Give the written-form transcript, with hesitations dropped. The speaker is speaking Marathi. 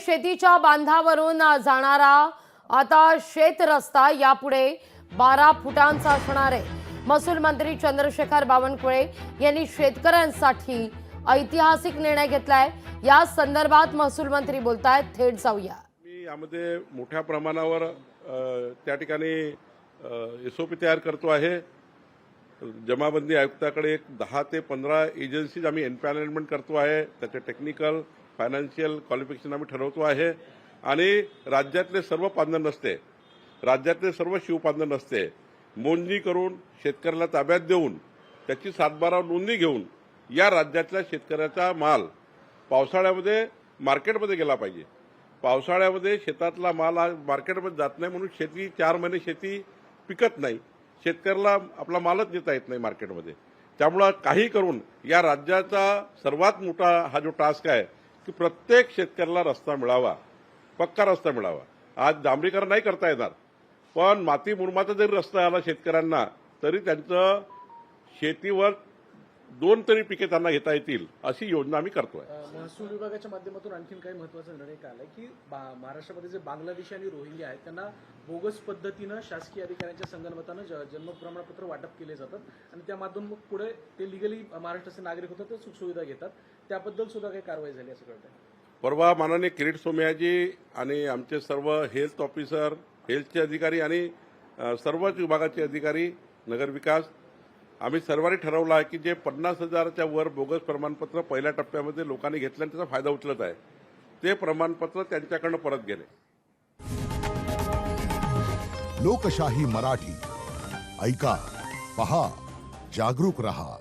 शेतीच्या बांधावरून जाणारा आता शेत रस्ता यापुढे 12 फुटांचा असणार आहे। महसूल मंत्री चंद्रशेखर बावनकुळे यांनी शेतकऱ्यांसाठी ऐतिहासिक निर्णय घेतलाय। या संदर्भात महसूल मंत्री बोलतायत, थेट जाऊया। मी यामध्ये मोठ्या प्रमाणावर त्या ठिकाणी एसओपी तयार करतो आहे। जमाबंदी आयुक्ताकडे एक 10 ते 15 एजन्सीज आम्ही एम्पॅनलमेंट करतो आहे। त्याचे टेक्निकल फायनान्शियल क्वालिफिकेशन आम्ही ठरवतो आहे आणि राज्यातले सर्व पांधन रस्ते, राज्यातले सर्व शिवपांधन रस्ते मोजणी करून शेतकऱ्याला ताब्यात देऊन त्याची 7/12 नोंदणी घेऊन या राज्यातल्या शेतकऱ्याचा माल पावसाळ्यामध्ये मार्केटमध्ये गेला पाहिजे। पावसाळ्यामध्ये शेतातला माल मार्केटमध्ये जात नाही म्हणून शेती 4 महिने शेती पिकत नाही, शेतकऱ्याला आपला मालच नेता येत नाही मार्केटमध्ये। त्यामुळे काही करून या राज्याचा सर्वात मोठा हा जो टास्क आहे की प्रत्येक शेतकऱ्याला रस्ता मिळावा, पक्का रस्ता मिळावा। आज डांबरीकरण नाही करता येणार, पण माती मुरमाचा जरी रस्ता आला शेतकऱ्यांना तरी त्यांचं शेतीवर 2 तरी पिके त्यांना घेता येतील अशी योजना आम्ही करतोय। महसूल विभागाच्या माध्यमातून आणखीन काही महत्त्वाचा निर्णय काढलाय की महाराष्ट्रामध्ये जे बांगलादेशी आणि रोहिंग्या आहेत त्यांना बोगस पद्धतीनं शासकीय अधिकाऱ्यांच्या संगनमतानं जन्म प्रमाणपत्र वाटप केले जातात आणि त्या माध्यमातून मग पुढे ते लिगली महाराष्ट्राचे नागरिक होतात, ते सुखसुविधा घेतात। त्याबद्दल सुद्धा काही कारवाई झाली असं कळतंय। परवा माननीय किरीट सोमयाजी आणि आमचे सर्व हेल्थ ऑफिसर, हेल्थचे अधिकारी आणि सर्वच विभागाचे अधिकारी, नगरविकास, आम्ही सर्वांनी ठरवलं आहे की जे 50,000च्या वर बोगस प्रमाणपत्र पहिल्या टप्प्यामध्ये लोकांनी घेतलं आणि त्याचा फायदा उचलत आहे ते प्रमाणपत्र त्यांच्याकडनं परत घेणे। लोकशाही मराठी ऐका, पहा, जागरूक रहा।